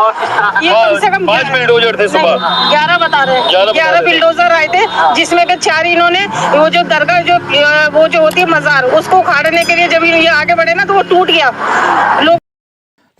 ये कम से कम 5 बिल्डोजर थे सुबह। 11 बता रहे हैं, 11 बिल्डोजर आए थे, जिसमें के 4 इन्होंने वो जो दरगाह जो होती है मजार, उसको उखाड़ने के लिए जब ये आगे बढ़े ना तो वो टूट गया। लोग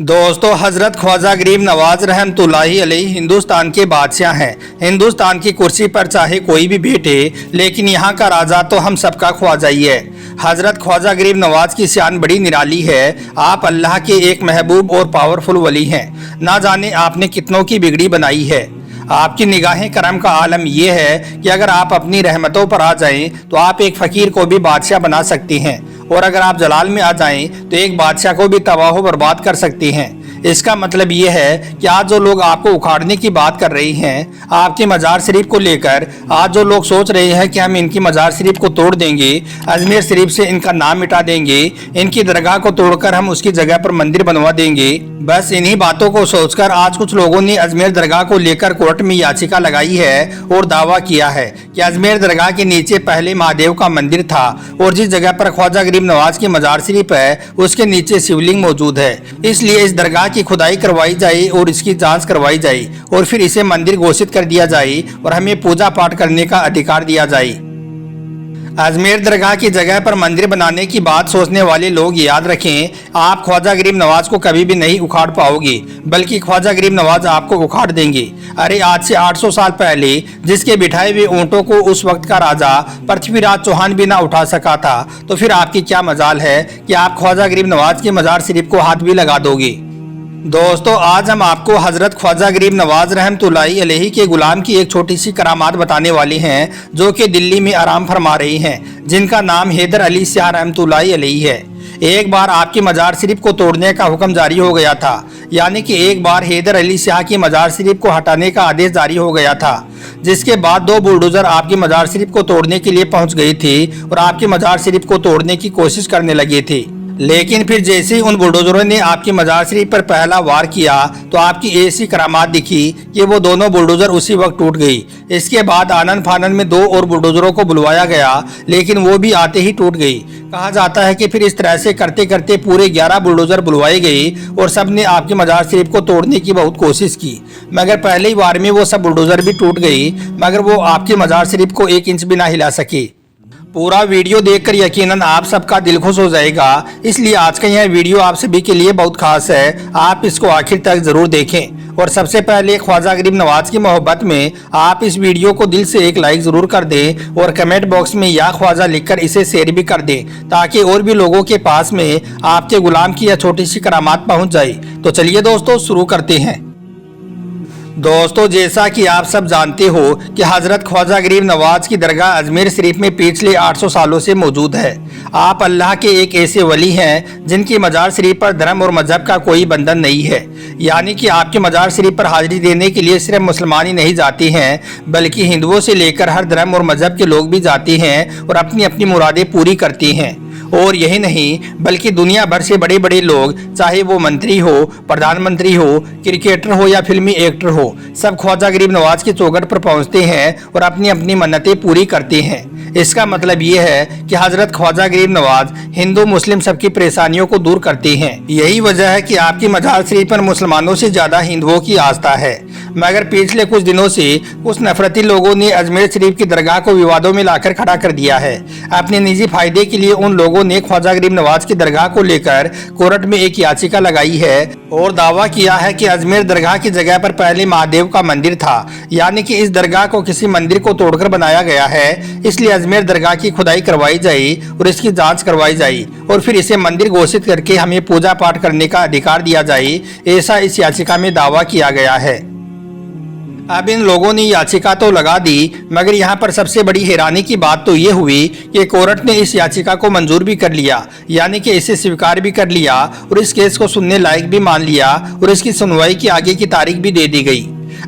दोस्तों, हजरत ख्वाजा गरीब नवाज रहमतुल्लाहि अलैहि हिंदुस्तान के बादशाह हैं। हिंदुस्तान की कुर्सी पर चाहे कोई भी बैठे, लेकिन यहाँ का राजा तो हम सबका ख्वाजा ही है। हजरत ख्वाजा गरीब नवाज की शान बड़ी निराली है। आप अल्लाह के एक महबूब और पावरफुल वली हैं। ना जाने आपने कितनों की बिगड़ी बनाई है। आपकी निगाहें करम का आलम यह है कि अगर आप अपनी रहमतों पर आ जाएं तो आप एक फ़कीर को भी बादशाह बना सकती हैं, और अगर आप जलाल में आ जाएं तो एक बादशाह को भी तबाह बर्बाद कर सकती हैं। इसका मतलब ये है कि आज जो लोग आपको उखाड़ने की बात कर रहे हैं, आपके मज़ार शरीफ को लेकर आज जो लोग सोच रहे हैं कि हम इनकी मज़ार शरीफ को तोड़ देंगे, अजमेर शरीफ से इनका नाम मिटा देंगे, इनकी दरगाह को तोड़कर हम उसकी जगह पर मंदिर बनवा देंगे, बस इन्हीं बातों को सोचकर आज कुछ लोगों ने अजमेर दरगाह को लेकर कोर्ट में याचिका लगाई है और दावा किया है कि अजमेर दरगाह के नीचे पहले महादेव का मंदिर था और जिस जगह पर ख्वाजा गरीब नवाज की मज़ार शरीफ है उसके नीचे शिवलिंग मौजूद है। इसलिए इस दरगाह की खुदाई करवाई जाए और इसकी जांच करवाई जाए और फिर इसे मंदिर घोषित कर दिया जाए और हमें पूजा पाठ करने का अधिकार दिया जाए। अजमेर दरगाह की जगह पर मंदिर बनाने की बात सोचने वाले लोग याद रखें, आप ख्वाजा गरीब नवाज को कभी भी नहीं उखाड़ पाओगे, बल्कि ख्वाजा गरीब नवाज आपको उखाड़ देंगे। अरे आज से 800 साल पहले जिसके बिठाए हुए ऊंटों को उस वक्त का राजा पृथ्वीराज चौहान भी ना उठा सका था, तो फिर आपकी क्या मजाल है कि आप ख्वाजा गरीब नवाज के मज़ार शरीफ को हाथ भी लगा दोगे। दोस्तों, आज हम आपको हजरत ख्वाजा गरीब नवाज रहमतुल्लाहि अलैहि के गुलाम की एक छोटी सी करामात बताने वाले हैं, जो कि दिल्ली में आराम फरमा रहे हैं, जिनका नाम हैदर अली शाह रहमतुल्लाहि अलैहि है। एक बार आपकी मज़ार शरीफ को तोड़ने का हुक्म जारी हो गया था, यानी कि एक बार हैदर अली शाह की मज़ार शरीफ को हटाने का आदेश जारी हो गया था, जिसके बाद 2 बुलडोजर आपकी मज़ार शरीफ को तोड़ने के लिए पहुंच गए थे और आपकी मज़ार शरीफ को तोड़ने की कोशिश करने लगे थे। लेकिन फिर जैसे ही उन बुलडोजरों ने आपकी मज़ार शरीफ पर पहला वार किया तो आपकी ऐसी करामात दिखी कि वो दोनों बुलडोजर उसी वक्त टूट गई। इसके बाद आनन फानन में 2 और बुलडोजरों को बुलवाया गया, लेकिन वो भी आते ही टूट गई। कहा जाता है कि फिर इस तरह से करते करते पूरे 11 बुलडोजर बुलवाए गए और सब ने आपकी मज़ार शरीफ को तोड़ने की बहुत कोशिश की, मगर पहले ही वार में वो सब बुलडोजर भी टूट गई, मगर वो आपकी मज़ार शरीफ को 1 इंच भी ना हिला सके। पूरा वीडियो देखकर यकीनन आप सबका दिल खुश हो जाएगा, इसलिए आज का यह वीडियो आप सभी के लिए बहुत खास है। आप इसको आखिर तक जरूर देखें और सबसे पहले ख्वाजा गरीब नवाज की मोहब्बत में आप इस वीडियो को दिल से एक लाइक जरूर कर दें और कमेंट बॉक्स में या ख्वाजा लिखकर इसे शेयर भी कर दें, ताकि और भी लोगों के पास में आपके गुलाम की यह छोटी सी करामात पहुँच जाए। तो चलिए दोस्तों, शुरू करते हैं। दोस्तों, जैसा कि आप सब जानते हो कि हजरत ख्वाजा गरीब नवाज की दरगाह अजमेर शरीफ में पिछले 800 सालों से मौजूद है। आप अल्लाह के एक ऐसे वली हैं जिनकी मज़ार शरीफ पर धर्म और मजहब का कोई बंधन नहीं है, यानी कि आपके मज़ार शरीफ पर हाजिरी देने के लिए सिर्फ मुसलमान ही नहीं जाते हैं, बल्कि हिंदुओं से लेकर हर धर्म और मजहब के लोग भी जाते हैं और अपनी अपनी मुरादें पूरी करते हैं। और यही नहीं, बल्कि दुनिया भर से बड़े बड़े लोग, चाहे वो मंत्री हो, प्रधानमंत्री हो, क्रिकेटर हो या फिल्मी एक्टर हो, सब ख्वाजा गरीब नवाज की चौखट पर पहुंचते हैं और अपनी अपनी मन्नतें पूरी करते हैं। इसका मतलब ये है कि हजरत ख्वाजा गरीब नवाज हिंदू मुस्लिम सबकी परेशानियों को दूर करते हैं। यही वजह है कि आपकी मज़ार शरीफ पर मुसलमानों से ज्यादा हिंदुओं की आस्था है। मगर पिछले कुछ दिनों से कुछ नफरती लोगों ने अजमेर शरीफ की दरगाह को विवादों में लाकर खड़ा कर दिया है। अपने निजी फायदे के लिए उन लोगों ने ख्वाजा गरीब नवाज की दरगाह को लेकर कोर्ट में एक याचिका लगाई है और दावा किया है कि अजमेर दरगाह की जगह पर पहले महादेव का मंदिर था, यानी कि इस दरगाह को किसी मंदिर को तोड़कर बनाया गया है। इसलिए अजमेर दरगाह की खुदाई करवाई जाए और इसकी जांच करवाई जाए और फिर इसे मंदिर घोषित करके हमें पूजा पाठ करने का अधिकार दिया जाए, ऐसा इस याचिका में दावा किया गया है। अब इन लोगों ने याचिका तो लगा दी, मगर यहाँ पर सबसे बड़ी हैरानी की बात तो ये हुई कि कोर्ट ने इस याचिका को मंजूर भी कर लिया, यानी कि इसे स्वीकार भी कर लिया और इस केस को सुनने लायक भी मान लिया और इसकी सुनवाई की आगे की तारीख भी दे दी गई।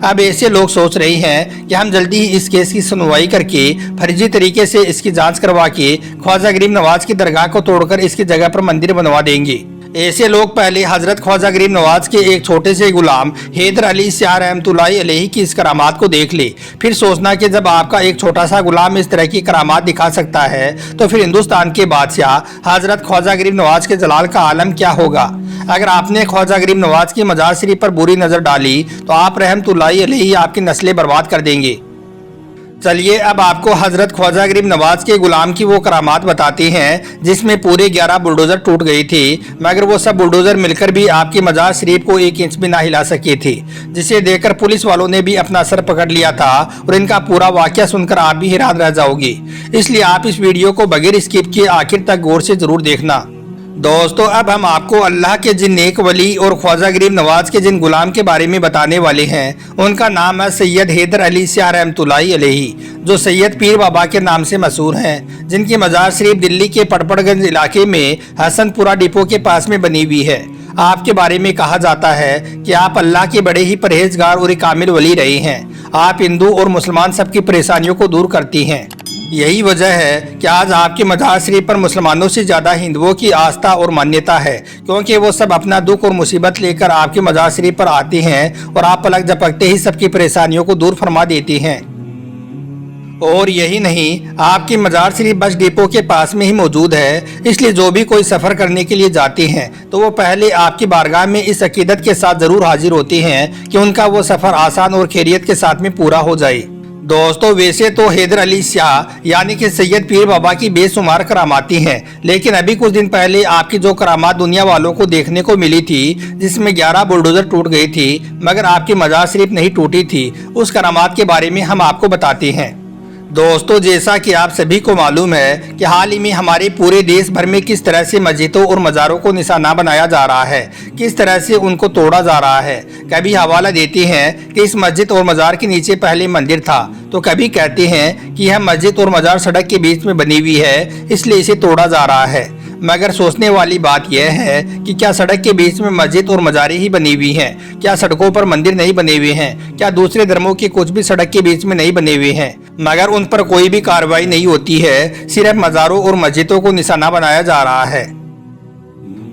अब ऐसे लोग सोच रहे हैं कि हम जल्दी ही इस केस की सुनवाई करके फर्जी तरीके से इसकी जांच करवा के ख्वाजा गरीब नवाज की दरगाह को तोड़कर इसकी जगह पर मंदिर बनवा देंगे। ऐसे लोग पहले हजरत ख्वाजा गरीब नवाज के एक छोटे से गुलाम हैदर अली शाह रहमतुल्लाहि अलैहि की इस करामात को देख ले, फिर सोचना कि जब आपका एक छोटा सा गुलाम इस तरह की करामात दिखा सकता है तो फिर हिंदुस्तान के बादशाह हजरत ख्वाजा गरीब नवाज के जलाल का आलम क्या होगा। अगर आपने ख्वाजा गरीब नवाज की मजार शरीफ पर बुरी नजर डाली तो आप रहमतुल्लाहि अलैहि आपकी नस्लें बर्बाद कर देंगे। चलिए अब आपको हजरत ख्वाजा गरीब नवाज के गुलाम की वो करामात बताते हैं जिसमें पूरे 11 बुलडोजर टूट गई थी, मगर वो सब बुलडोजर मिलकर भी आपकी मजार शरीफ को 1 इंच भी ना हिला सके थे, जिसे देखकर पुलिस वालों ने भी अपना सर पकड़ लिया था और इनका पूरा वाकया सुनकर आप भी हैरान रह जाओगे। इसलिए आप इस वीडियो को बगैर स्किप किए आखिर तक गौर से जरूर देखना। दोस्तों अब हम आपको अल्लाह के जिन नेक वली और ख्वाजा गरीब नवाज के जिन गुलाम के बारे में बताने वाले हैं। उनका नाम है सैयद हैदर अली शाह रहमतुल्लाहि अलैहि, जो सैयद पीर बाबा के नाम से मशहूर हैं, जिनकी मजार शरीफ दिल्ली के पड़पड़गंज इलाके में हसनपुरा डिपो के पास में बनी हुई है। आपके बारे में कहा जाता है कि आप अल्लाह के बड़े ही परहेजगार और कामिल वली रहे हैं। आप हिंदू और मुसलमान सबकी परेशानियों को दूर करती हैं। यही वजह है कि आज आपकी मजार शरीफ पर मुसलमानों से ज़्यादा हिंदुओं की आस्था और मान्यता है, क्योंकि वो सब अपना दुख और मुसीबत लेकर आपकी मजार शरीफ पर आते हैं और आप पलक झपकते ही सबकी परेशानियों को दूर फरमा देती हैं। और यही नहीं, आपकी मजार शरीफ बस डिपो के पास में ही मौजूद है, इसलिए जो भी कोई सफ़र करने के लिए जाते हैं तो वो पहले आपकी बारगाह में इस अकीदत के साथ ज़रूर हाजिर होते हैं कि उनका वो सफ़र आसान और खैरियत के साथ में पूरा हो जाए। दोस्तों वैसे तो हैदर अली शाह यानी कि सैयद पीर बाबा की बेशुमार करामाती हैं, लेकिन अभी कुछ दिन पहले आपकी जो करामात दुनिया वालों को देखने को मिली थी, जिसमें 11 बुलडोजर टूट गई थी मगर आपकी मजार शरीफ नहीं टूटी थी, उस करामात के बारे में हम आपको बताते हैं। दोस्तों जैसा कि आप सभी को मालूम है कि हाल ही में हमारे पूरे देश भर में किस तरह से मस्जिदों और मज़ारों को निशाना बनाया जा रहा है, किस तरह से उनको तोड़ा जा रहा है। कभी हवाला देते हैं कि इस मस्जिद और मज़ार के नीचे पहले मंदिर था, तो कभी कहते हैं कि यह मस्जिद और मज़ार सड़क के बीच में बनी हुई है इसलिए इसे तोड़ा जा रहा है। मगर सोचने वाली बात यह है कि क्या सड़क के बीच में मस्जिद और मज़ारें ही बनी हुई हैं? क्या सड़कों पर मंदिर नहीं बने हुए हैं? क्या दूसरे धर्मों के कुछ भी सड़क के बीच में नहीं बने हुए हैं? मगर उन पर कोई भी कार्रवाई नहीं होती है, सिर्फ मज़ारों और मस्जिदों को निशाना बनाया जा रहा है।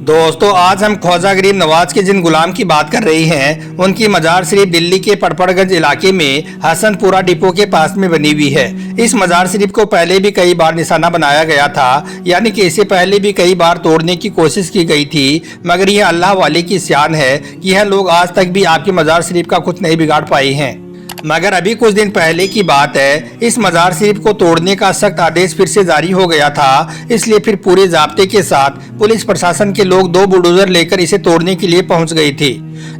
दोस्तों आज हम ख्वाजा गरीब नवाज के जिन गुलाम की बात कर रहे हैं, उनकी मजार शरीफ दिल्ली के पड़पड़गंज इलाके में हसनपुरा डिपो के पास में बनी हुई है। इस मजार शरीफ को पहले भी कई बार निशाना बनाया गया था, यानी कि इसे पहले भी कई बार तोड़ने की कोशिश की गई थी, मगर यह अल्लाह वाले की शान है कि यह लोग आज तक भी आपकी मजार शरीफ का कुछ नहीं बिगाड़ पाए हैं। मगर अभी कुछ दिन पहले की बात है, इस मजार शरीफ को तोड़ने का सख्त आदेश फिर से जारी हो गया था, इसलिए फिर पूरे जाब्ते के साथ पुलिस प्रशासन के लोग 2 बुलडोजर लेकर इसे तोड़ने के लिए पहुंच गए थे।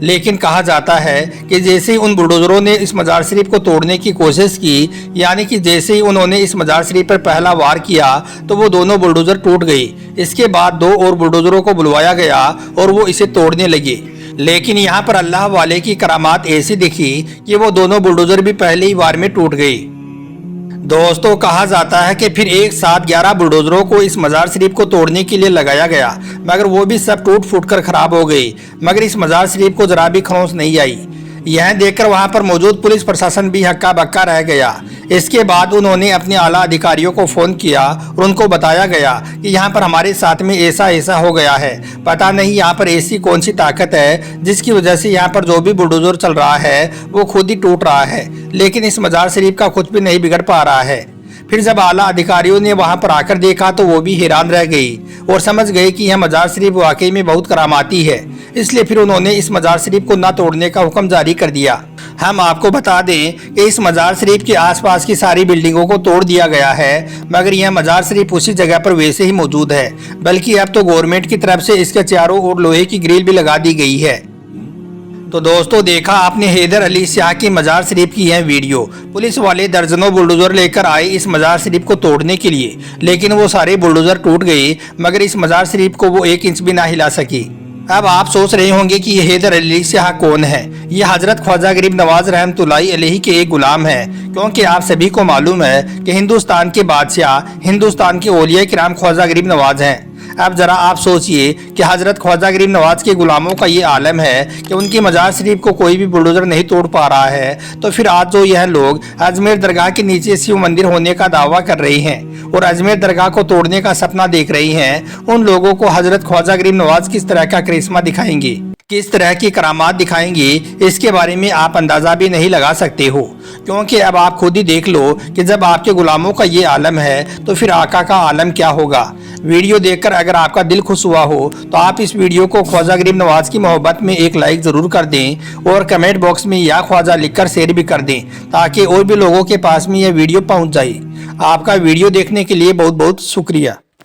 लेकिन कहा जाता है कि जैसे ही उन बुलडोजरों ने इस मजार शरीफ को तोड़ने की कोशिश की, यानी कि जैसे ही उन्होंने इस मजार शरीफ पर पहला वार किया तो वो दोनों बुलडोजर टूट गई। इसके बाद 2 और बुलडोजरों को बुलवाया गया और वो इसे तोड़ने लगे। लेकिन यहाँ पर अल्लाह वाले की करामात ऐसी दिखी कि वो दोनों बुलडोजर भी पहले ही वार में टूट गई। दोस्तों कहा जाता है कि फिर एक साथ 11 बुलडोजरों को इस मजार शरीफ को तोड़ने के लिए लगाया गया, मगर वो भी सब टूट फूट कर खराब हो गई, मगर इस मजार शरीफ को जरा भी खरोंच नहीं आई। यह देखकर वहां पर मौजूद पुलिस प्रशासन भी हक्का बक्का रह गया। इसके बाद उन्होंने अपने आला अधिकारियों को फ़ोन किया और उनको बताया गया कि यहाँ पर हमारे साथ में ऐसा ऐसा हो गया है, पता नहीं यहाँ पर ऐसी कौन सी ताकत है जिसकी वजह से यहाँ पर जो भी बुलडोजर चल रहा है वो खुद ही टूट रहा है, लेकिन इस मजार शरीफ का कुछ भी नहीं बिगड़ पा रहा है। फिर जब आला अधिकारियों ने वहां पर आकर देखा तो वो भी हैरान रह गई और समझ गए कि यह मजार शरीफ वाकई में बहुत करामाती है, इसलिए फिर उन्होंने इस मजार शरीफ को न तोड़ने का हुक्म जारी कर दिया। हम आपको बता दें कि इस मजार शरीफ के आसपास की सारी बिल्डिंगों को तोड़ दिया गया है, मगर यह मजार शरीफ उसी जगह पर वैसे ही मौजूद है, बल्कि अब तो गवर्नमेंट की तरफ से इसके चारों ओर लोहे की ग्रिल भी लगा दी गई है। तो दोस्तों देखा आपने हैदर अली शाह की मजार शरीफ की यह वीडियो। पुलिस वाले दर्जनों बुलडोजर लेकर आए इस मजार शरीफ को तोड़ने के लिए, लेकिन वो सारे बुलडोजर टूट गए, मगर इस मजार शरीफ को वो 1 इंच भी ना हिला सकी। अब आप सोच रहे होंगे कि ये हैदर अली शाह कौन है। ये हजरत ख्वाजा गरीब नवाज रहमतुल्लाहि अलैहि के एक गुलाम है, क्योंकि आप सभी को मालूम है कि हिंदुस्तान के बादशाह, हिंदुस्तान के औलिया किराम ख्वाजा गरीब नवाज हैं। अब जरा आप सोचिए कि हजरत ख्वाजा गरीब नवाज के गुलामों का ये आलम है कि उनकी मजार शरीफ को कोई भी बुलडोजर नहीं तोड़ पा रहा है, तो फिर आज जो यह लोग अजमेर दरगाह के नीचे शिव मंदिर होने का दावा कर रहे हैं और अजमेर दरगाह को तोड़ने का सपना देख रही हैं, उन लोगों को हजरत ख्वाजा गरीब नवाज किस तरह का करिश्मा दिखाएंगे, किस तरह की करामात दिखाएंगे, इसके बारे में आप अंदाजा भी नहीं लगा सकते हो। क्योंकि अब आप खुद ही देख लो कि जब आपके गुलामों का ये आलम है तो फिर आका का आलम क्या होगा। वीडियो देखकर अगर आपका दिल खुश हुआ हो तो आप इस वीडियो को ख्वाजा गरीब नवाज की मोहब्बत में एक लाइक ज़रूर कर दें और कमेंट बॉक्स में या ख्वाजा लिखकर शेयर भी कर दें, ताकि और भी लोगों के पास में यह वीडियो पहुंच जाए। आपका वीडियो देखने के लिए बहुत बहुत शुक्रिया।